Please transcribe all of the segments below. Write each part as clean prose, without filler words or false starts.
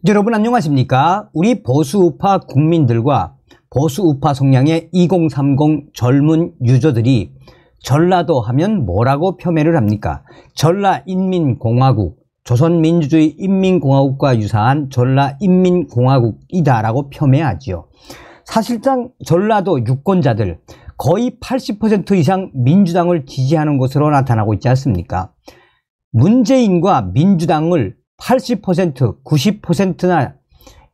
여러분 안녕하십니까? 우리 보수우파 국민들과 보수우파 성향의 2030 젊은 유저들이 전라도 하면 뭐라고 폄훼를 합니까? 전라인민공화국, 조선민주주의 인민공화국과 유사한 전라인민공화국이다 라고 폄훼하지요. 사실상 전라도 유권자들 거의 80% 이상 민주당을 지지하는 것으로 나타나고 있지 않습니까? 문재인과 민주당을 80%, 90%나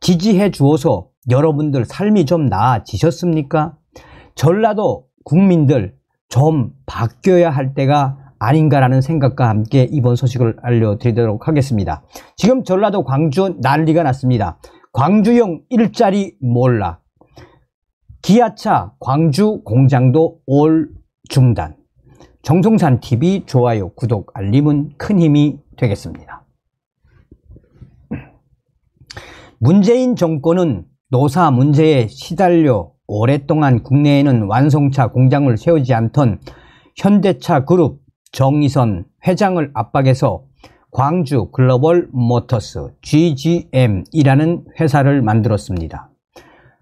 지지해 주어서 여러분들 삶이 좀 나아지셨습니까? 전라도 국민들 좀 바뀌어야 할 때가 아닌가라는 생각과 함께 이번 소식을 알려드리도록 하겠습니다. 지금 전라도 광주 난리가 났습니다. 광주형 일자리 몰락, 기아차 광주 공장도 올 중단. 정성산TV 좋아요, 구독, 알림은 큰 힘이 되겠습니다. 문재인 정권은 노사 문제에 시달려 오랫동안 국내에는 완성차 공장을 세우지 않던 현대차 그룹 정의선 회장을 압박해서 광주 글로벌 모터스 GGM이라는 회사를 만들었습니다.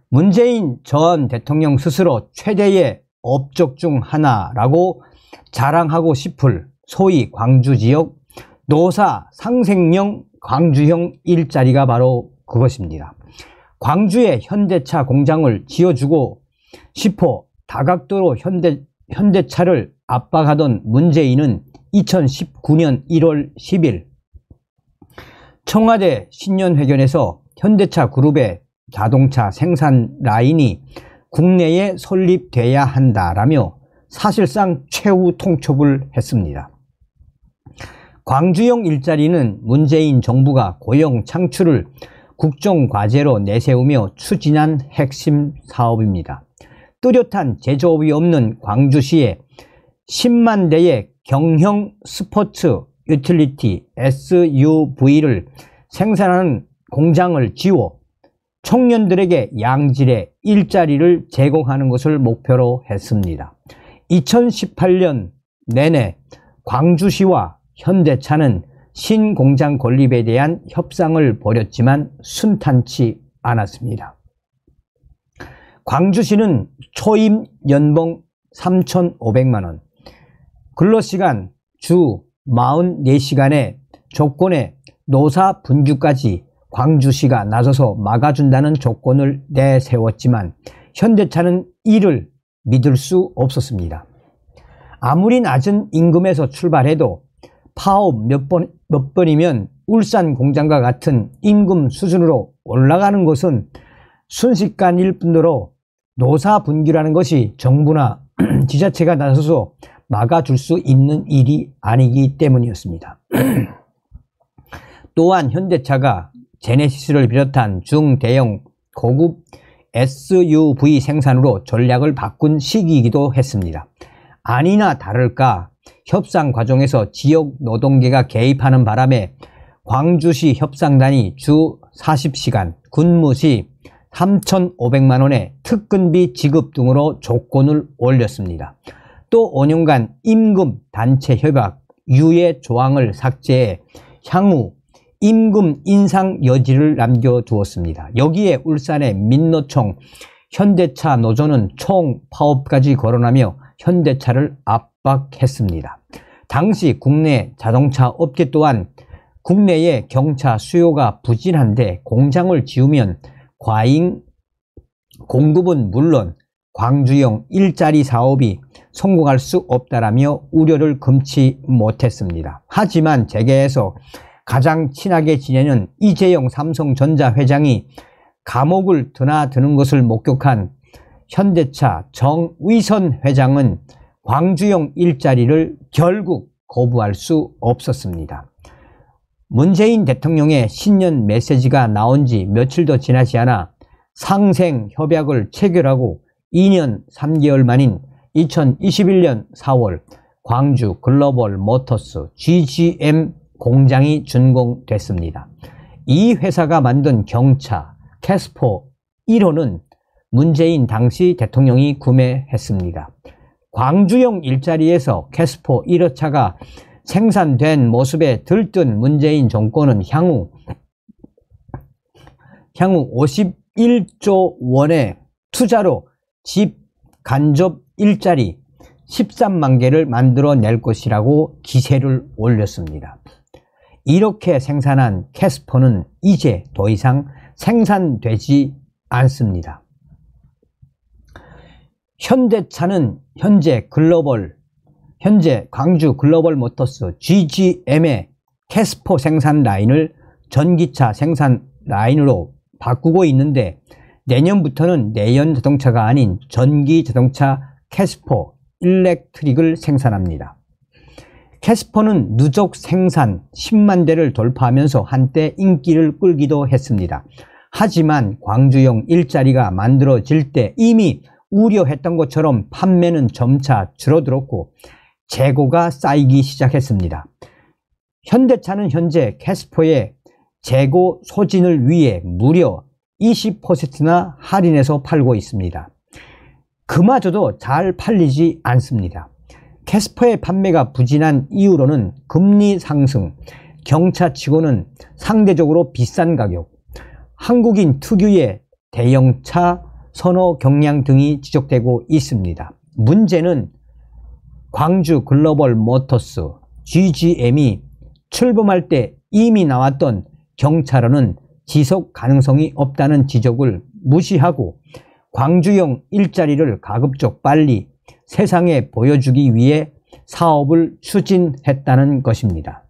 문재인 전 대통령 스스로 최대의 업적 중 하나라고 자랑하고 싶을 소위 광주 지역 노사 상생형 광주형 일자리가 바로 그것입니다. 광주에 현대차 공장을 지어주고 싶어 다각도로 현대차를 압박하던 문재인은 2019년 1월 10일 청와대 신년회견에서 현대차 그룹의 자동차 생산 라인이 국내에 설립돼야 한다라며 사실상 최후 통첩을 했습니다. 광주형 일자리는 문재인 정부가 고용 창출을 국정과제로 내세우며 추진한 핵심 사업입니다. 뚜렷한 제조업이 없는 광주시에 10만 대의 경형 스포츠 유틸리티 SUV를 생산하는 공장을 지어 청년들에게 양질의 일자리를 제공하는 것을 목표로 했습니다. 2018년 내내 광주시와 현대차는 신공장 건립에 대한 협상을 벌였지만 순탄치 않았습니다. 광주시는 초임 연봉 3,500만원, 근로시간 주 44시간의 조건에 노사 분규까지 광주시가 나서서 막아준다는 조건을 내세웠지만 현대차는 이를 믿을 수 없었습니다. 아무리 낮은 임금에서 출발해도 파업 몇 번이면 울산 공장과 같은 임금 수준으로 올라가는 것은 순식간일 뿐더러 노사 분규라는 것이 정부나 지자체가 나서서 막아줄 수 있는 일이 아니기 때문이었습니다. 또한 현대차가 제네시스를 비롯한 중대형 고급 SUV 생산으로 전략을 바꾼 시기이기도 했습니다. 아니나 다를까 협상 과정에서 지역 노동계가 개입하는 바람에 광주시 협상단이 주 40시간 근무 시 3,500만원의 특근비 지급 등으로 조건을 올렸습니다. 또 5년간 임금 단체 협약 유예 조항을 삭제해 향후 임금 인상 여지를 남겨두었습니다. 여기에 울산의 민노총 현대차 노조는 총 파업까지 거론하며 현대차를 압박했습니다. 당시 국내 자동차 업계 또한 국내에 경차 수요가 부진한데 공장을 지으면 과잉 공급은 물론 광주형 일자리 사업이 성공할 수 없다라며 우려를 금치 못했습니다. 하지만 재계에서 가장 친하게 지내는 이재용 삼성전자 회장이 감옥을 드나드는 것을 목격한 현대차 정의선 회장은 광주형 일자리를 결국 거부할 수 없었습니다. 문재인 대통령의 신년 메시지가 나온 지 며칠도 지나지 않아 상생 협약을 체결하고 2년 3개월 만인 2021년 4월 광주 글로벌 모터스 GGM 공장이 준공됐습니다. 이 회사가 만든 경차 캐스퍼 1호는 문재인 당시 대통령이 구매했습니다. 광주형 일자리에서 캐스퍼 1호차가 생산된 모습에 들뜬 문재인 정권은 향후 향후 51조 원의 투자로 집 간접 일자리 13만 개를 만들어낼 것이라고 기세를 올렸습니다. 이렇게 생산한 캐스퍼는 이제 더 이상 생산되지 않습니다. 현대차는 현재 광주 글로벌 모터스 GGM의 캐스퍼 생산 라인을 전기차 생산 라인으로 바꾸고 있는데, 내년부터는 내연 자동차가 아닌 전기 자동차 캐스퍼 일렉트릭을 생산합니다. 캐스퍼는 누적 생산 10만 대를 돌파하면서 한때 인기를 끌기도 했습니다. 하지만 광주형 일자리가 만들어질 때 이미 우려했던 것처럼 판매는 점차 줄어들었고 재고가 쌓이기 시작했습니다. 현대차는 현재 캐스퍼의 재고 소진을 위해 무려 20%나 할인해서 팔고 있습니다. 그마저도 잘 팔리지 않습니다. 캐스퍼의 판매가 부진한 이유로는 금리 상승, 경차치고는 상대적으로 비싼 가격, 한국인 특유의 대형차 선호 경향 등이 지적되고 있습니다. 문제는 광주 글로벌 모터스 GGM이 출범할 때 이미 나왔던 경차로는 지속 가능성이 없다는 지적을 무시하고 광주형 일자리를 가급적 빨리 세상에 보여주기 위해 사업을 추진했다는 것입니다.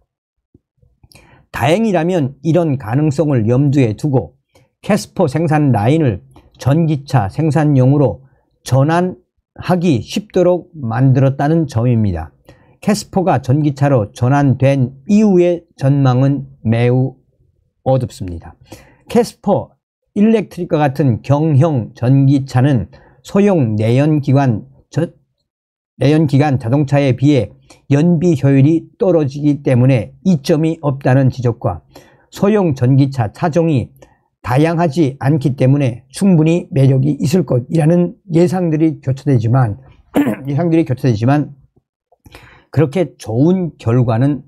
다행이라면 이런 가능성을 염두에 두고 캐스퍼 생산 라인을 전기차 생산용으로 전환하기 쉽도록 만들었다는 점입니다. 캐스퍼가 전기차로 전환된 이후의 전망은 매우 어둡습니다. 캐스퍼 일렉트릭과 같은 경형 전기차는 소형 내연기관 자동차에 비해 연비 효율이 떨어지기 때문에 이점이 없다는 지적과 소형 전기차 차종이 다양하지 않기 때문에 충분히 매력이 있을 것이라는 예상들이 교차되지만 그렇게 좋은 결과는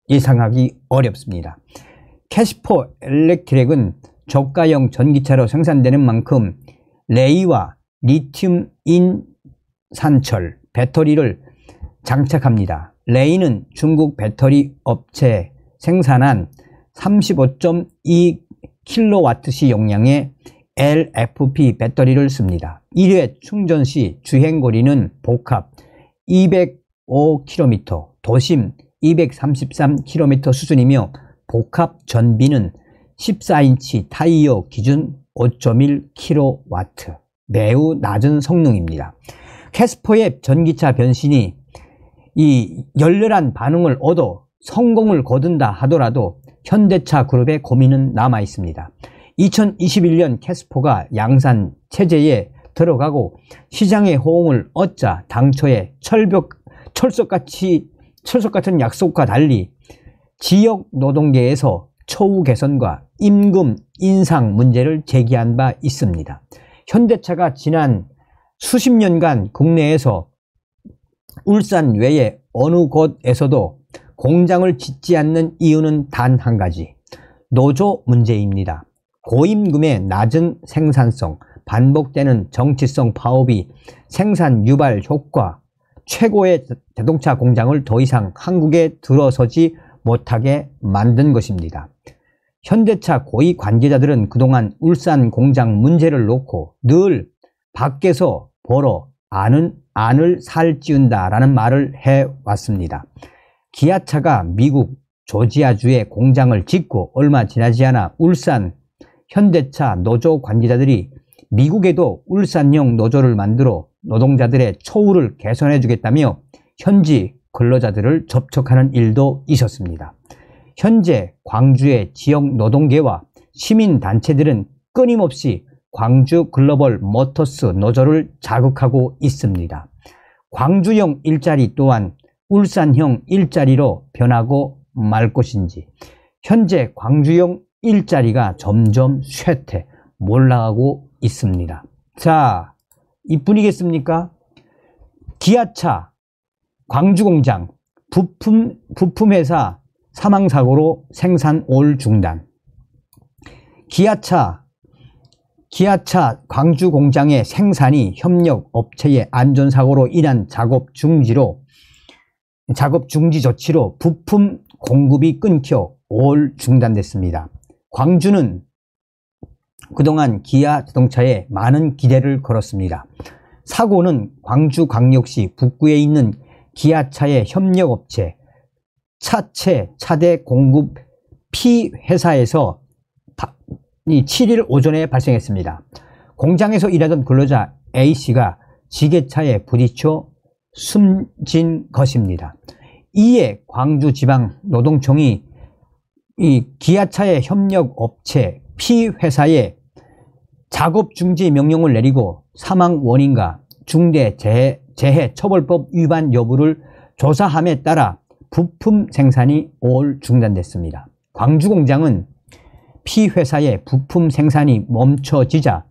예상하기 어렵습니다. 캐스퍼 일렉트릭은 저가형 전기차로 생산되는 만큼 레이와 리튬 인산철 배터리를 장착합니다. 레이는 중국 배터리 업체 생산한 35.2kWh 용량의 LFP 배터리를 씁니다. 1회 충전 시 주행거리는 복합 205km, 도심 233km 수준이며 복합 전비는 14인치 타이어 기준 5.1kW, 매우 낮은 성능입니다. 캐스퍼의 전기차 변신이 이 열렬한 반응을 얻어 성공을 거둔다 하더라도 현대차 그룹의 고민은 남아 있습니다. 2021년 캐스퍼가 양산 체제에 들어가고 시장의 호응을 얻자 당초에 철석 같은 약속과 달리 지역 노동계에서 처우 개선과 임금 인상 문제를 제기한 바 있습니다. 현대차가 지난 수십 년간 국내에서 울산 외에 어느 곳에서도 공장을 짓지 않는 이유는 단 한 가지, 노조 문제입니다. 고임금의 낮은 생산성, 반복되는 정치성 파업이 생산 유발 효과, 최고의 자동차 공장을 더 이상 한국에 들어서지 못하게 만든 것입니다. 현대차 고위 관계자들은 그동안 울산 공장 문제를 놓고 늘 밖에서 보러 안을 살찌운다라는 말을 해왔습니다. 기아차가 미국 조지아주에 공장을 짓고 얼마 지나지 않아 울산 현대차 노조 관계자들이 미국에도 울산형 노조를 만들어 노동자들의 처우를 개선해 주겠다며 현지 근로자들을 접촉하는 일도 있었습니다. 현재 광주의 지역 노동계와 시민단체들은 끊임없이 광주 글로벌 모터스 노조를 자극하고 있습니다. 광주형 일자리 또한 울산형 일자리로 변하고 말 것인지, 현재 광주형 일자리가 점점 쇠퇴 몰락하고 있습니다. 자, 이뿐이겠습니까? 기아차 광주공장 부품회사 사망사고로 생산 올 중단. 기아차 기아차 광주 공장의 생산이 협력 업체의 안전사고로 인한 작업 중지 조치로 부품 공급이 끊겨 5월 중단됐습니다. 광주는 그동안 기아 자동차에 많은 기대를 걸었습니다. 사고는 광주광역시 북구에 있는 기아차의 협력업체 차대 공급 P 회사에서 7일 오전에 발생했습니다. 공장에서 일하던 근로자 A씨가 지게차에 부딪혀 숨진 것입니다. 이에 광주지방노동청이 이 기아차의 협력업체 P 회사에 작업중지 명령을 내리고 사망 원인과 중대재해처벌법 위반 여부를 조사함에 따라 부품 생산이 5월 중단됐습니다. 광주공장은 P회사의 부품 생산이 멈춰지자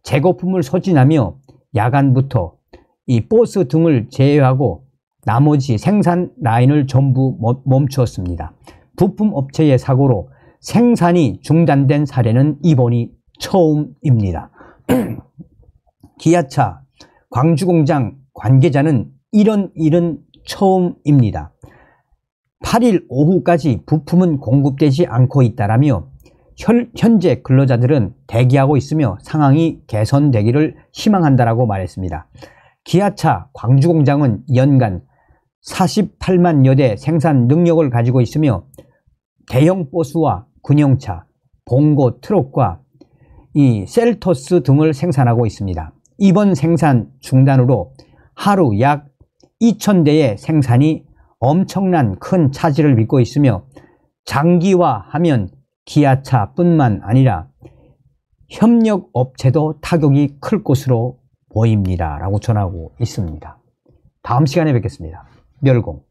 재고품을 소진하며 야간부터 이 버스 등을 제외하고 나머지 생산 라인을 전부 멈추었습니다. 부품 업체의 사고로 생산이 중단된 사례는 이번이 처음입니다. 기아차 광주공장 관계자는 이런 일은 처음입니다. 8일 오후까지 부품은 공급되지 않고 있다라며 현재 근로자들은 대기하고 있으며 상황이 개선되기를 희망한다라고 말했습니다. 기아차 광주공장은 연간 48만여 대 생산 능력을 가지고 있으며 대형 버스와 군용차, 봉고 트럭과 이 셀토스 등을 생산하고 있습니다. 이번 생산 중단으로 하루 약 2,000대의 생산이 엄청난 큰 차질을 빚고 있으며 장기화하면 기아차뿐만 아니라 협력업체도 타격이 클 것으로 보입니다. 라고 전하고 있습니다. 다음 시간에 뵙겠습니다. 멸공.